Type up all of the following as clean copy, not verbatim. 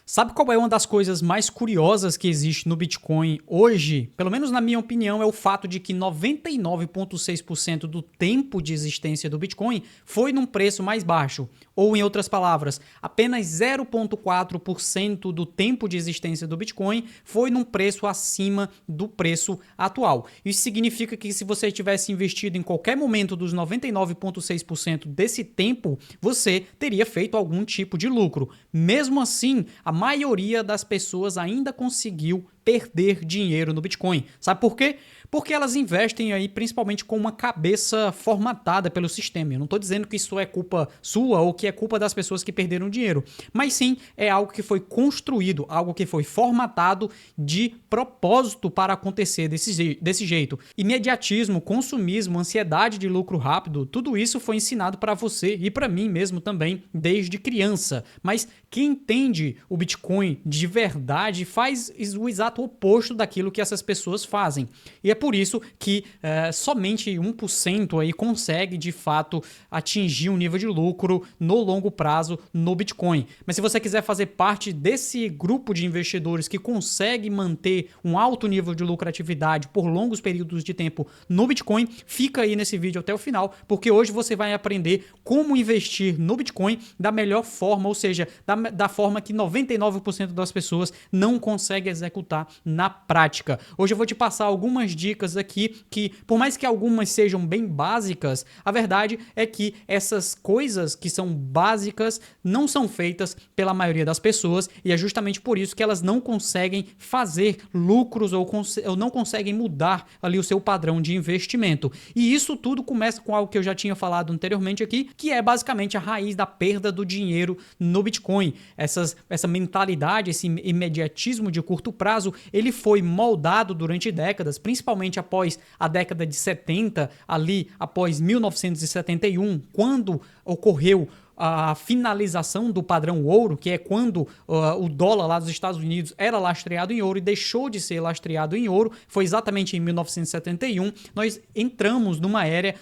Sabe qual é uma das coisas mais curiosas que existe no Bitcoin hoje? Pelo menos na minha opinião, é o fato de que 99,6% do tempo de existência do Bitcoin foi num preço mais baixo. Ou, em outras palavras, apenas 0,4% do tempo de existência do Bitcoin foi num preço acima do preço atual. Isso significa que se você tivesse investido em qualquer momento dos 99,6% desse tempo, você teria feito algum tipo de lucro. Mesmo assim, a maioria das pessoas ainda conseguiu perder dinheiro no Bitcoin. Sabe por quê? Porque elas investem aí principalmente com uma cabeça formatada pelo sistema. Eu não estou dizendo que isso é culpa sua ou que é culpa das pessoas que perderam dinheiro, mas sim é algo que foi construído, algo que foi formatado de propósito para acontecer desse jeito. Imediatismo, consumismo, ansiedade de lucro rápido, tudo isso foi ensinado para você e para mim mesmo também desde criança. Mas quem entende o Bitcoin de verdade faz o exato oposto daquilo que essas pessoas fazem. E é por isso que somente 1% aí consegue de fato atingir um nível de lucro no longo prazo no Bitcoin. Mas se você quiser fazer parte desse grupo de investidores que consegue manter um alto nível de lucratividade por longos períodos de tempo no Bitcoin, fica aí nesse vídeo até o final, porque hoje você vai aprender como investir no Bitcoin da melhor forma, ou seja, da forma que 99% das pessoas não conseguem executar na prática. Hoje eu vou te passar algumas dicas aqui que, por mais que algumas sejam bem básicas, a verdade é que essas coisas que são básicas não são feitas pela maioria das pessoas e é justamente por isso que elas não conseguem fazer lucros ou não conseguem mudar ali o seu padrão de investimento. E isso tudo começa com algo que eu já tinha falado anteriormente aqui, que é basicamente a raiz da perda do dinheiro no Bitcoin. Essa mentalidade, esse imediatismo de curto prazo, ele foi moldado durante décadas, principalmente após a década de 70, ali após 1971, quando ocorreu a finalização do padrão ouro, que é quando o dólar lá dos Estados Unidos era lastreado em ouro e deixou de ser lastreado em ouro, foi exatamente em 1971, nós entramos numa era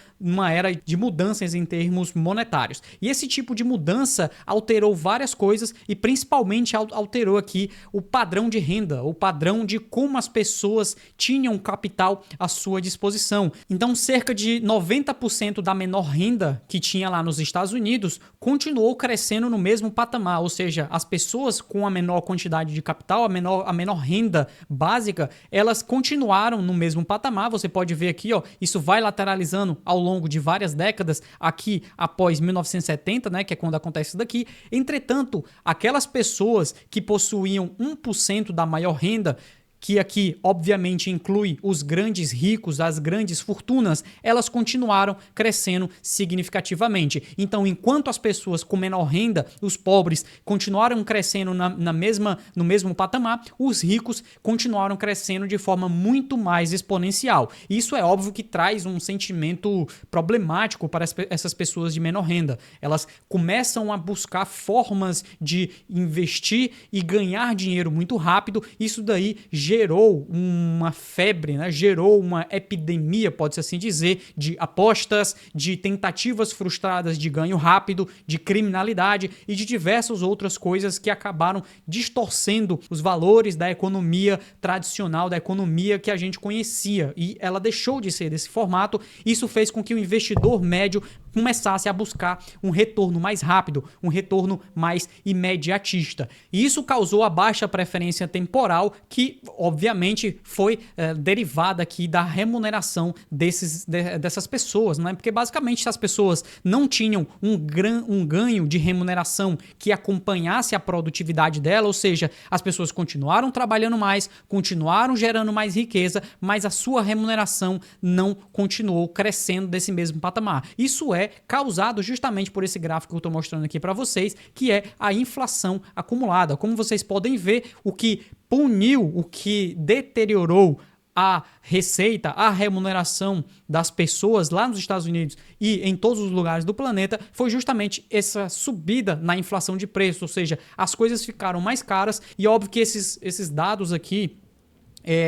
de mudanças em termos monetários. E esse tipo de mudança alterou várias coisas e principalmente alterou aqui o padrão de renda, o padrão de como as pessoas tinham capital à sua disposição. Então, cerca de 90% da menor renda que tinha lá nos Estados Unidos continuou crescendo no mesmo patamar, ou seja, as pessoas com a menor quantidade de capital, a menor renda básica, elas continuaram no mesmo patamar. Você pode ver aqui, ó, isso vai lateralizando ao longo de várias décadas, aqui após 1970, né, que é quando acontece isso daqui. Entretanto, aquelas pessoas que possuíam 1% da maior renda, que aqui obviamente inclui os grandes ricos, as grandes fortunas, elas continuaram crescendo significativamente. Então, enquanto as pessoas com menor renda, os pobres, continuaram crescendo no mesmo patamar, os ricos continuaram crescendo de forma muito mais exponencial. Isso é óbvio que traz um sentimento problemático para essas pessoas de menor renda. Elas começam a buscar formas de investir e ganhar dinheiro muito rápido. Isso daí gerou uma febre, né? Gerou uma epidemia, pode-se assim dizer, de apostas, de tentativas frustradas de ganho rápido, de criminalidade e de diversas outras coisas que acabaram distorcendo os valores da economia tradicional, da economia que a gente conhecia. E ela deixou de ser desse formato. Isso fez com que o investidor médio começasse a buscar um retorno mais rápido, um retorno mais imediatista. E isso causou a baixa preferência temporal que, obviamente, foi derivada aqui da remuneração dessas pessoas, né? Porque, basicamente, se as pessoas não tinham um ganho de remuneração que acompanhasse a produtividade dela, ou seja, as pessoas continuaram trabalhando mais, continuaram gerando mais riqueza, mas a sua remuneração não continuou crescendo desse mesmo patamar. Isso é causado justamente por esse gráfico que eu estou mostrando aqui para vocês, que é a inflação acumulada. Como vocês podem ver, o que puniu, o que deteriorou a receita, a remuneração das pessoas lá nos Estados Unidos e em todos os lugares do planeta foi justamente essa subida na inflação de preços, ou seja, as coisas ficaram mais caras e óbvio que esses dados aqui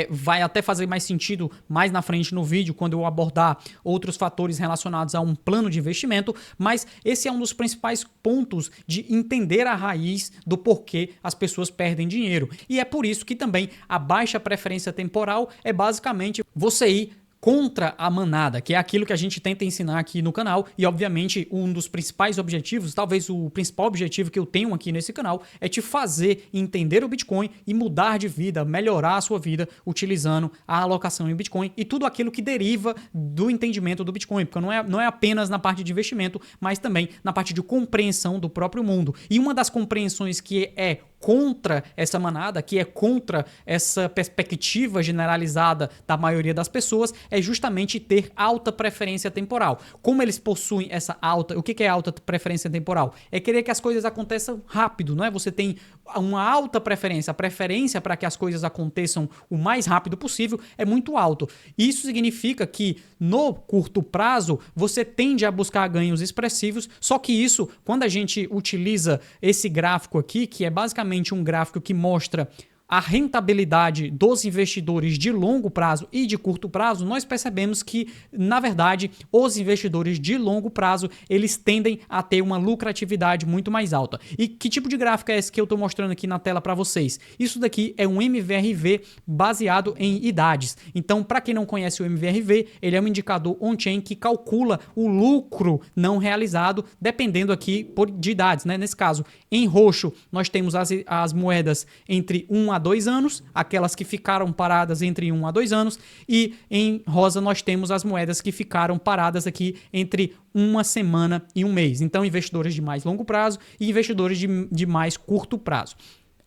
vai até fazer mais sentido mais na frente no vídeo, quando eu abordar outros fatores relacionados a um plano de investimento, mas esse é um dos principais pontos de entender a raiz do porquê as pessoas perdem dinheiro. E é por isso que também a baixa preferência temporal é basicamente você ir contra a manada, que é aquilo que a gente tenta ensinar aqui no canal, e obviamente um dos principais objetivos, talvez o principal objetivo que eu tenho aqui nesse canal, é te fazer entender o Bitcoin e mudar de vida, melhorar a sua vida utilizando a alocação em Bitcoin e tudo aquilo que deriva do entendimento do Bitcoin, porque não é apenas na parte de investimento, mas também na parte de compreensão do próprio mundo. E uma das compreensões que é contra essa manada, que é contra essa perspectiva generalizada da maioria das pessoas, é justamente ter alta preferência temporal. Como eles possuem essa alta... O que é alta preferência temporal? É querer que as coisas aconteçam rápido, não é? Você tem uma alta preferência, a preferência para que as coisas aconteçam o mais rápido possível é muito alto. Isso significa que no curto prazo você tende a buscar ganhos expressivos, só que isso, quando a gente utiliza esse gráfico aqui, que é basicamente um gráfico que mostra a rentabilidade dos investidores de longo prazo e de curto prazo, nós percebemos que, na verdade, os investidores de longo prazo, eles tendem a ter uma lucratividade muito mais alta. E que tipo de gráfico é esse que eu estou mostrando aqui na tela para vocês? Isso daqui é um MVRV baseado em idades. Então, para quem não conhece o MVRV, ele é um indicador on-chain que calcula o lucro não realizado, dependendo aqui de idades, né? Nesse caso, em roxo, nós temos as moedas entre 1 a 2 anos, aquelas que ficaram paradas entre 1 a 2 anos, e em rosa nós temos as moedas que ficaram paradas aqui entre uma semana e um mês. Então, investidores de mais longo prazo e investidores de mais curto prazo.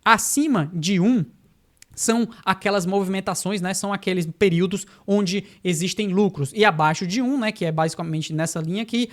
Acima de 1, são aquelas movimentações, né? São aqueles períodos onde existem lucros. E abaixo de 1, né? Que é basicamente nessa linha aqui,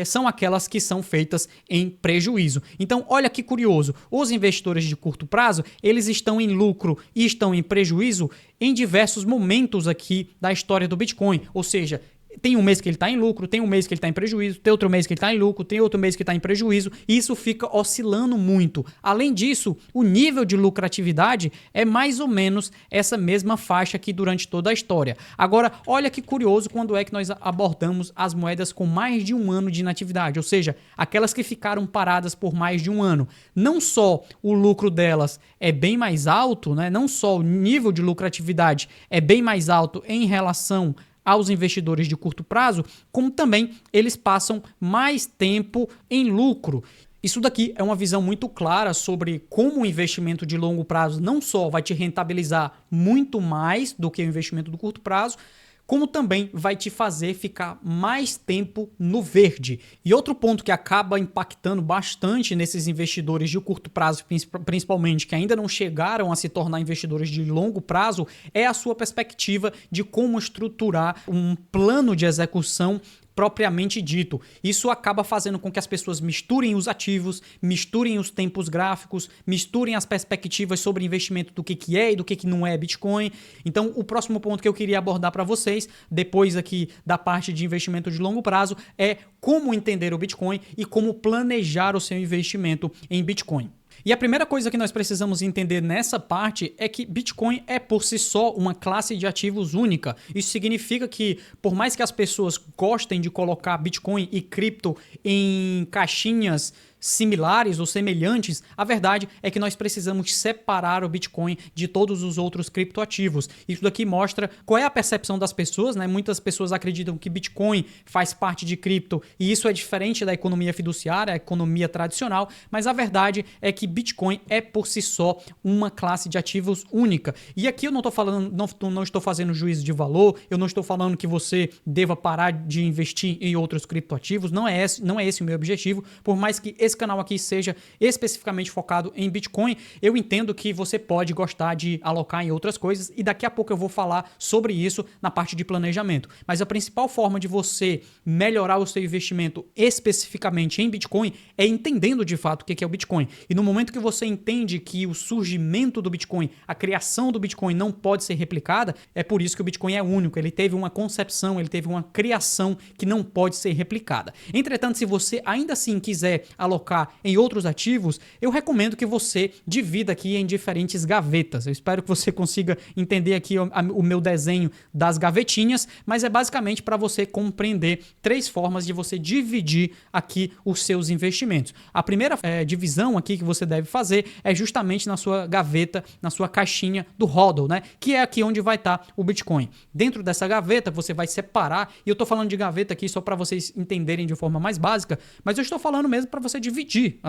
são aquelas que são feitas em prejuízo. Então, olha que curioso. Os investidores de curto prazo, eles estão em lucro e estão em prejuízo em diversos momentos aqui da história do Bitcoin. Ou seja, tem um mês que ele está em lucro, tem um mês que ele está em prejuízo, tem outro mês que ele está em lucro, tem outro mês que está em prejuízo, e isso fica oscilando muito. Além disso, o nível de lucratividade é mais ou menos essa mesma faixa aqui durante toda a história. Agora, olha que curioso quando é que nós abordamos as moedas com mais de um ano de inatividade, ou seja, aquelas que ficaram paradas por mais de um ano. Não só o lucro delas é bem mais alto, né? Não só o nível de lucratividade é bem mais alto em relação aos investidores de curto prazo, como também eles passam mais tempo em lucro. Isso daqui é uma visão muito clara sobre como o investimento de longo prazo não só vai te rentabilizar muito mais do que o investimento do curto prazo, como também vai te fazer ficar mais tempo no verde. E outro ponto que acaba impactando bastante nesses investidores de curto prazo, principalmente, que ainda não chegaram a se tornar investidores de longo prazo, é a sua perspectiva de como estruturar um plano de execução propriamente dito. Isso acaba fazendo com que as pessoas misturem os ativos, misturem os tempos gráficos, misturem as perspectivas sobre investimento do que é e do que não é Bitcoin. Então, o próximo ponto que eu queria abordar para vocês, depois aqui da parte de investimento de longo prazo, é como entender o Bitcoin e como planejar o seu investimento em Bitcoin. E a primeira coisa que nós precisamos entender nessa parte é que Bitcoin é por si só uma classe de ativos única. Isso significa que, por mais que as pessoas gostem de colocar Bitcoin e cripto em caixinhas similares ou semelhantes, a verdade é que nós precisamos separar o Bitcoin de todos os outros criptoativos. Isso daqui mostra qual é a percepção das pessoas, né? Muitas pessoas acreditam que Bitcoin faz parte de cripto e isso é diferente da economia fiduciária, a economia tradicional, mas a verdade é que Bitcoin é por si só uma classe de ativos única. E aqui eu não estou falando, não estou fazendo juízo de valor, eu não estou falando que você deva parar de investir em outros criptoativos, não é esse o meu objetivo, por mais que esse canal aqui seja especificamente focado em Bitcoin, eu entendo que você pode gostar de alocar em outras coisas e daqui a pouco eu vou falar sobre isso na parte de planejamento. Mas a principal forma de você melhorar o seu investimento especificamente em Bitcoin é entendendo de fato o que é o Bitcoin. E no momento que você entende que o surgimento do Bitcoin, a criação do Bitcoin não pode ser replicada, é por isso que o Bitcoin é único. Ele teve uma concepção, ele teve uma criação que não pode ser replicada. Entretanto, se você ainda assim quiser alocar alocar em outros ativos, eu recomendo que você divida aqui em diferentes gavetas. Eu espero que você consiga entender aqui o meu desenho das gavetinhas, mas é basicamente para você compreender 3 formas de você dividir aqui os seus investimentos. A primeira divisão aqui que você deve fazer é justamente na sua gaveta, na sua caixinha do HODL, né? Que é aqui onde vai estar o Bitcoin. Dentro dessa gaveta você vai separar, e eu estou falando de gaveta aqui só para vocês entenderem de forma mais básica, mas eu estou falando mesmo para você dividir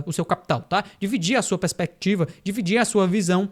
o seu capital, tá? Dividir a sua perspectiva, dividir a sua visão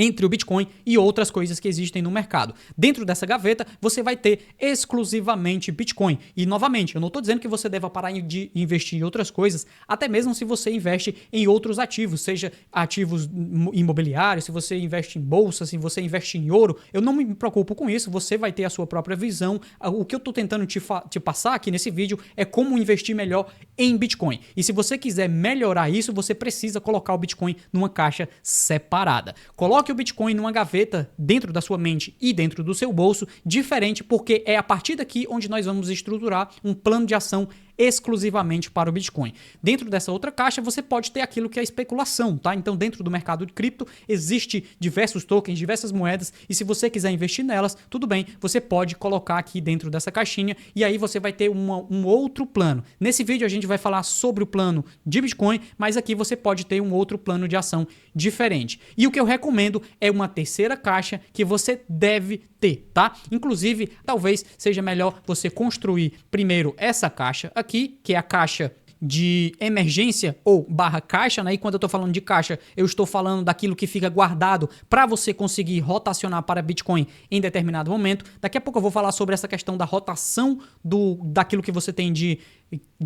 entre o Bitcoin e outras coisas que existem no mercado. Dentro dessa gaveta, você vai ter exclusivamente Bitcoin. E, novamente, eu não estou dizendo que você deva parar de investir em outras coisas, até mesmo se você investe em outros ativos, seja ativos imobiliários, se você investe em bolsa, se você investe em ouro. Eu não me preocupo com isso, você vai ter a sua própria visão. O que eu estou tentando te passar aqui nesse vídeo é como investir melhor em Bitcoin. E se você quiser melhorar isso, você precisa colocar o Bitcoin numa caixa separada. Coloque o Bitcoin numa gaveta dentro da sua mente e dentro do seu bolso, diferente, porque é a partir daqui onde nós vamos estruturar um plano de ação exclusivamente para o Bitcoin. Dentro dessa outra caixa você pode ter aquilo que é especulação, tá? Então dentro do mercado de cripto existe diversos tokens, diversas moedas, e se você quiser investir nelas, tudo bem, você pode colocar aqui dentro dessa caixinha e aí você vai ter um outro plano. Nesse vídeo a gente vai falar sobre o plano de Bitcoin, mas aqui você pode ter um outro plano de ação diferente. E o que eu recomendo é uma terceira caixa que você deve ter, tá? Inclusive, talvez seja melhor você construir primeiro essa caixa aqui, que é a caixa de emergência ou barra caixa, né? E quando eu estou falando de caixa, eu estou falando daquilo que fica guardado para você conseguir rotacionar para Bitcoin em determinado momento. Daqui a pouco eu vou falar sobre essa questão da rotação daquilo que você tem de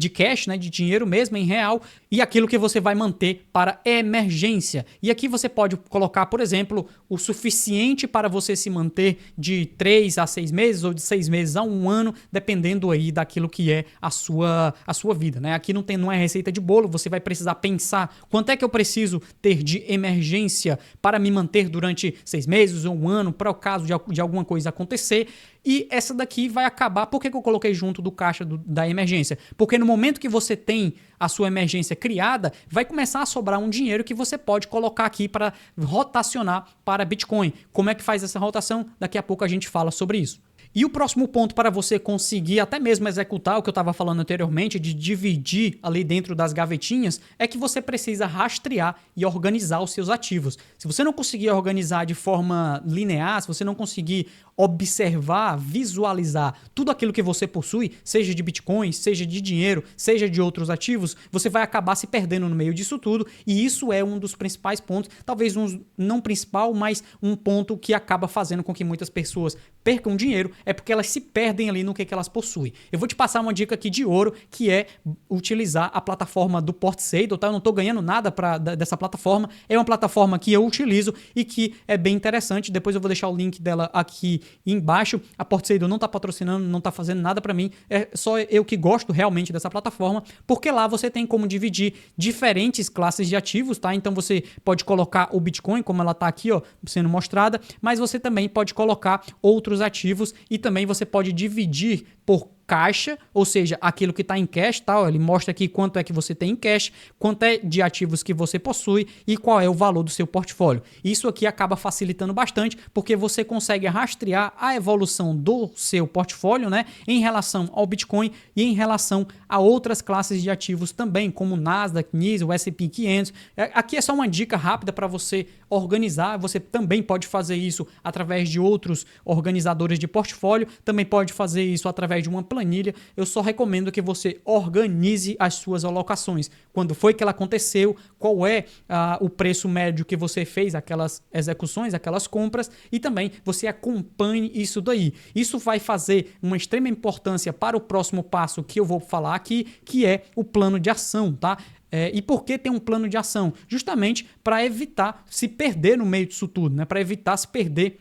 cash, né, de dinheiro mesmo em real, e aquilo que você vai manter para emergência. E aqui você pode colocar, por exemplo, o suficiente para você se manter de 3 a 6 meses ou de 6 meses a 1 ano, dependendo aí daquilo que é a sua vida, né? Aqui não é receita de bolo, você vai precisar pensar quanto é que eu preciso ter de emergência para me manter durante 6 meses ou 1 ano, para o caso de alguma coisa acontecer. E essa daqui vai acabar. Por que eu coloquei junto do caixa da emergência? Porque no momento que você tem a sua emergência criada, vai começar a sobrar um dinheiro que você pode colocar aqui para rotacionar para Bitcoin. Como é que faz essa rotação? Daqui a pouco a gente fala sobre isso. E o próximo ponto para você conseguir até mesmo executar o que eu estava falando anteriormente, de dividir ali dentro das gavetinhas, é que você precisa rastrear e organizar os seus ativos. Se você não conseguir organizar de forma linear, se você não conseguir observar, visualizar tudo aquilo que você possui, seja de Bitcoin, seja de dinheiro, seja de outros ativos, você vai acabar se perdendo no meio disso tudo, e isso é um dos principais pontos, talvez não principal, mas um ponto que acaba fazendo com que muitas pessoas percam dinheiro, é porque elas se perdem ali no que elas possuem. Eu vou te passar uma dica aqui de ouro, que é utilizar a plataforma do Portseidel, tá? Eu não estou ganhando nada dessa plataforma, é uma plataforma que eu utilizo e que é bem interessante. Depois eu vou deixar o link dela aqui embaixo. A Portseidel não está patrocinando, não está fazendo nada para mim, é só eu que gosto realmente dessa plataforma, porque lá você tem como dividir diferentes classes de ativos, tá? Então você pode colocar o Bitcoin, como ela está aqui, ó, sendo mostrada, mas você também pode colocar outros ativos e também você pode dividir por caixa, ou seja, aquilo que está em cash, tá? Ele mostra aqui quanto é que você tem em cash, quanto é de ativos que você possui e qual é o valor do seu portfólio. Isso aqui acaba facilitando bastante, porque você consegue rastrear a evolução do seu portfólio, né, em relação ao Bitcoin e em relação a outras classes de ativos também, como o Nasdaq, NYSE, o S&P 500. Aqui é só uma dica rápida para você organizar. Você também pode fazer isso através de outros organizadores de portfólio, também pode fazer isso através de uma planilha. Eu só recomendo que você organize as suas alocações. Quando foi que ela aconteceu, qual é o preço médio que você fez, aquelas execuções, aquelas compras, e também você acompanhe isso daí. Isso vai fazer uma extrema importância para o próximo passo que eu vou falar aqui, que é o plano de ação, tá? E por que tem um plano de ação? Justamente para evitar se perder no meio disso tudo, né? Para evitar se perder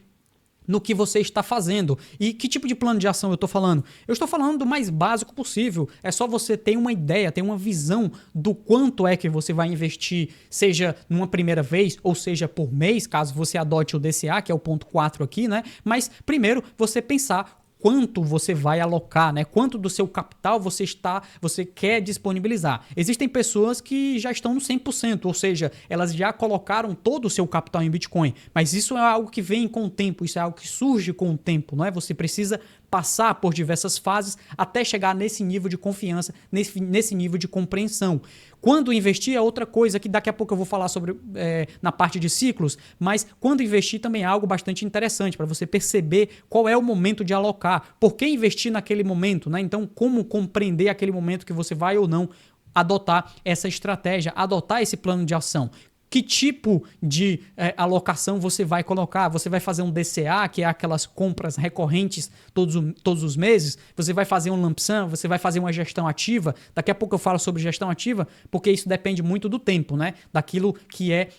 no que você está fazendo. E que tipo de plano de ação eu estou falando? Eu estou falando do mais básico possível. É só você ter uma ideia, ter uma visão do quanto é que você vai investir, seja numa primeira vez ou seja por mês, caso você adote o DCA, que é o ponto 4 aqui, né? Mas primeiro você pensar quanto você vai alocar, né? Quanto do seu capital você quer disponibilizar. Existem pessoas que já estão no 100%, ou seja, elas já colocaram todo o seu capital em Bitcoin, mas isso é algo que vem com o tempo, isso é algo que surge com o tempo, não é? Você precisa passar por diversas fases até chegar nesse nível de confiança, nesse nível de compreensão. Quando investir é outra coisa que daqui a pouco eu vou falar sobre na parte de ciclos, mas quando investir também é algo bastante interessante para você perceber qual é o momento de alocar, por que investir naquele momento, né? Então, como compreender aquele momento que você vai ou não adotar essa estratégia, adotar esse plano de ação. Que tipo de alocação você vai colocar? Você vai fazer um DCA, que é aquelas compras recorrentes todos os meses? Você vai fazer um lump sum? Você vai fazer uma gestão ativa? Daqui a pouco eu falo sobre gestão ativa, porque isso depende muito do tempo, né? Daquilo que é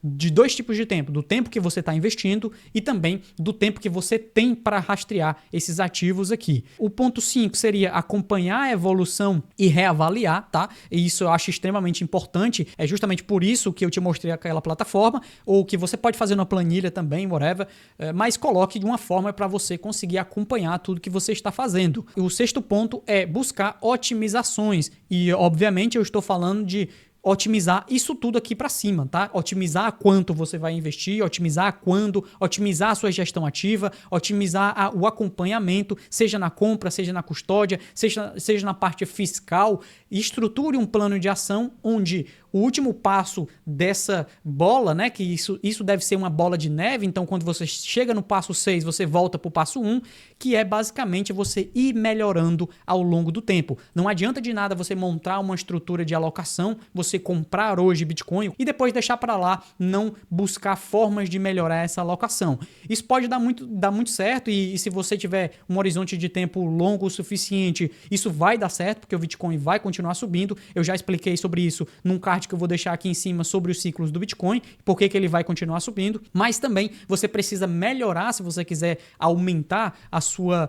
de dois tipos de tempo. Do tempo que você está investindo e também do tempo que você tem para rastrear esses ativos aqui. O ponto 5 seria acompanhar a evolução e reavaliar, tá? E isso eu acho extremamente importante. É justamente por isso que eu te mostrei aquela plataforma, ou que você pode fazer numa planilha também, whatever, mas coloque de uma forma para você conseguir acompanhar tudo que você está fazendo. O sexto ponto é buscar otimizações, e obviamente eu estou falando de otimizar isso tudo aqui para cima, tá? Otimizar quanto você vai investir, otimizar quando, otimizar a sua gestão ativa, otimizar o acompanhamento, seja na compra, seja na custódia, seja na parte fiscal. Estruture um plano de ação onde o último passo dessa bola, né, que isso deve ser uma bola de neve, então quando você chega no passo 6, você volta para o passo 1, que é basicamente você ir melhorando ao longo do tempo. Não adianta de nada você montar uma estrutura de alocação, você comprar hoje Bitcoin e depois deixar para lá, não buscar formas de melhorar essa alocação. Isso pode dar muito certo e se você tiver um horizonte de tempo longo o suficiente, isso vai dar certo, porque o Bitcoin vai continuar subindo. Eu já expliquei sobre isso num card que eu vou deixar aqui em cima sobre os ciclos do Bitcoin, por que ele vai continuar subindo, mas também você precisa melhorar se você quiser aumentar a sua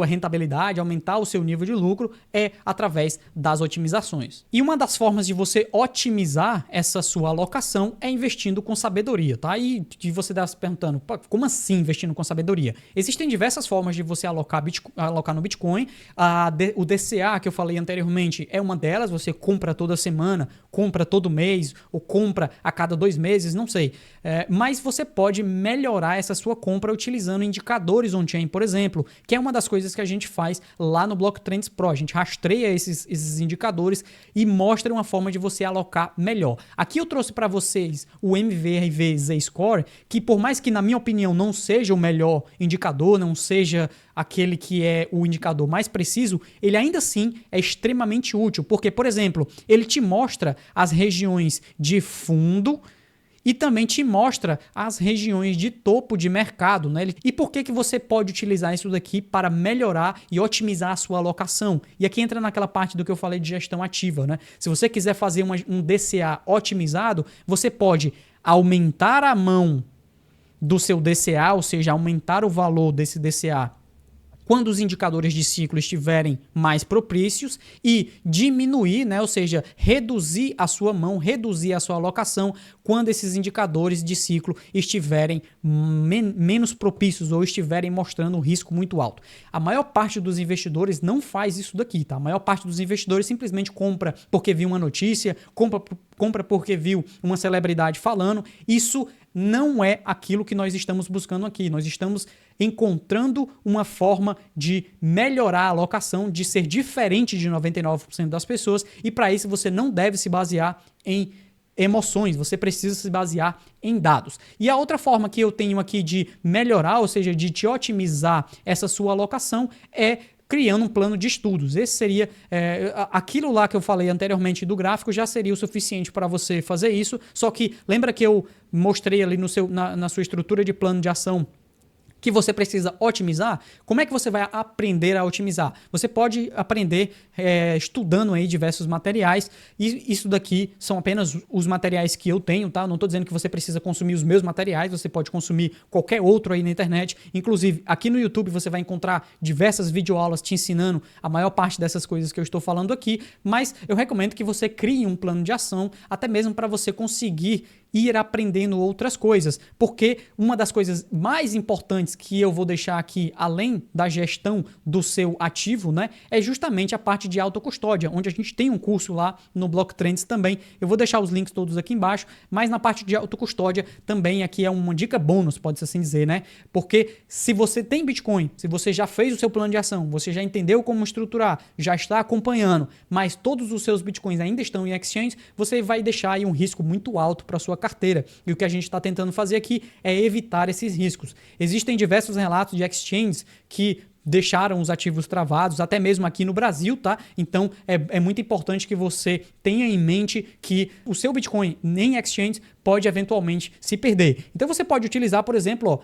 rentabilidade, aumentar o seu nível de lucro, é através das otimizações. E uma das formas de você otimizar essa sua alocação é investindo com sabedoria, tá? E você está se perguntando, como assim investindo com sabedoria? Existem diversas formas de você alocar no Bitcoin. O DCA que eu falei anteriormente é uma delas, você compra toda semana, compra todo mês ou compra a cada 2 meses, não sei. Mas você pode melhorar essa sua compra utilizando indicadores on-chain, por exemplo, que é uma das coisas que a gente faz lá no Blocktrends Pro. A gente rastreia esses indicadores e mostra uma forma de você alocar melhor. Aqui eu trouxe para vocês o MVRV Z-Score, que por mais que na minha opinião não seja o melhor indicador, não seja aquele que é o indicador mais preciso, ele ainda assim é extremamente útil, porque, por exemplo, ele te mostra as regiões de fundo e também te mostra as regiões de topo de mercado, né? E por que você pode utilizar isso daqui para melhorar e otimizar a sua alocação? E aqui entra naquela parte do que eu falei de gestão ativa, né? Se você quiser fazer um DCA otimizado, você pode aumentar a mão do seu DCA, ou seja, aumentar o valor desse DCA quando os indicadores de ciclo estiverem mais propícios e diminuir, né, ou seja, reduzir a sua mão, reduzir a sua alocação quando esses indicadores de ciclo estiverem menos propícios ou estiverem mostrando um risco muito alto. A maior parte dos investidores não faz isso daqui, tá? A maior parte dos investidores simplesmente compra porque viu uma notícia, compra porque viu uma celebridade falando. Isso não é aquilo que nós estamos buscando aqui. Nós estamos encontrando uma forma de melhorar a alocação, de ser diferente de 99% das pessoas, e para isso você não deve se basear em emoções, você precisa se basear em dados. E a outra forma que eu tenho aqui de melhorar, ou seja, de te otimizar essa sua alocação, é criando um plano de estudos. Esse seria aquilo lá que eu falei anteriormente do gráfico, já seria o suficiente para você fazer isso, só que lembra que eu mostrei ali na sua estrutura de plano de ação que você precisa otimizar? Como é que você vai aprender a otimizar? Você pode aprender estudando aí diversos materiais, e isso daqui são apenas os materiais que eu tenho, tá? Não estou dizendo que você precisa consumir os meus materiais, você pode consumir qualquer outro aí na internet. Inclusive, aqui no YouTube você vai encontrar diversas videoaulas te ensinando a maior parte dessas coisas que eu estou falando aqui, mas eu recomendo que você crie um plano de ação, até mesmo para você conseguir ir aprendendo outras coisas, porque uma das coisas mais importantes que eu vou deixar aqui, além da gestão do seu ativo, né, é justamente a parte de autocustódia, onde a gente tem um curso lá no Block Trends também. Eu vou deixar os links todos aqui embaixo, mas na parte de autocustódia também aqui é uma dica bônus, pode-se assim dizer, né? Porque se você tem Bitcoin, se você já fez o seu plano de ação, você já entendeu como estruturar, já está acompanhando, mas todos os seus Bitcoins ainda estão em exchange, você vai deixar aí um risco muito alto para sua carteira. E o que a gente está tentando fazer aqui é evitar esses riscos. Existem diversos relatos de exchanges que deixaram os ativos travados, até mesmo aqui no Brasil, tá? Então é muito importante que você tenha em mente que o seu Bitcoin em exchange pode eventualmente se perder. Então você pode utilizar, por exemplo,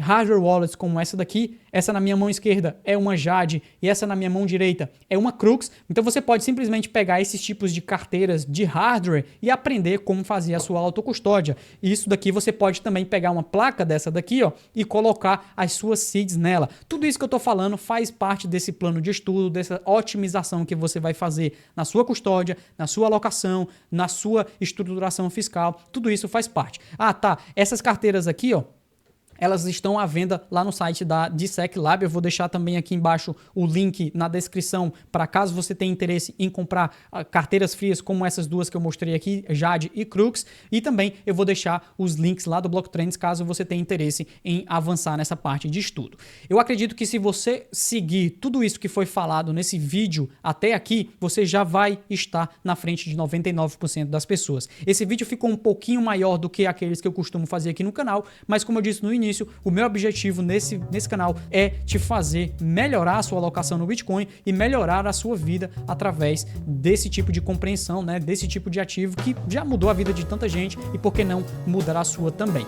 hardware wallets como essa daqui. Essa na minha mão esquerda é uma Jade e essa na minha mão direita é uma Crux. Então você pode simplesmente pegar esses tipos de carteiras de hardware e aprender como fazer a sua autocustódia. Isso daqui você pode também pegar uma placa dessa daqui, ó, e colocar as suas seeds nela. Tudo isso que eu tô falando faz parte desse plano de estudo, dessa otimização que você vai fazer na sua custódia, na sua alocação, na sua estruturação fiscal. Tudo isso faz parte. Ah, tá. Essas carteiras aqui, ó, elas estão à venda lá no site da DSEC Lab. Eu vou deixar também aqui embaixo o link na descrição para caso você tenha interesse em comprar carteiras frias como essas duas que eu mostrei aqui, Jade e Crux. E também eu vou deixar os links lá do Block Trends caso você tenha interesse em avançar nessa parte de estudo. Eu acredito que se você seguir tudo isso que foi falado nesse vídeo até aqui, você já vai estar na frente de 99% das pessoas. Esse vídeo ficou um pouquinho maior do que aqueles que eu costumo fazer aqui no canal, mas como eu disse no início, o meu objetivo nesse canal é te fazer melhorar a sua alocação no Bitcoin e melhorar a sua vida através desse tipo de compreensão, né? Desse tipo de ativo que já mudou a vida de tanta gente e por que não mudar a sua também.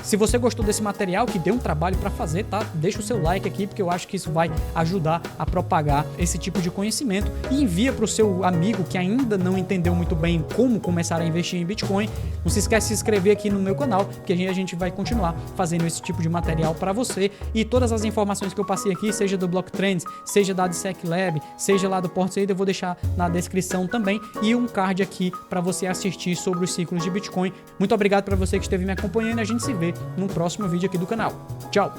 Se você gostou desse material, que deu um trabalho para fazer, tá? Deixa o seu like aqui, porque eu acho que isso vai ajudar a propagar esse tipo de conhecimento e envia para o seu amigo que ainda não entendeu muito bem como começar a investir em Bitcoin. Não se esquece de se inscrever aqui no meu canal, porque a gente vai continuar fazendo esse tipo de material para você e todas as informações que eu passei aqui, seja do Block Trends, seja da DSEC Lab, seja lá do Portsaid, eu vou deixar na descrição também e um card aqui para você assistir sobre os ciclos de Bitcoin. Muito obrigado para você que esteve me acompanhando e a gente se vê no próximo vídeo aqui do canal. Tchau!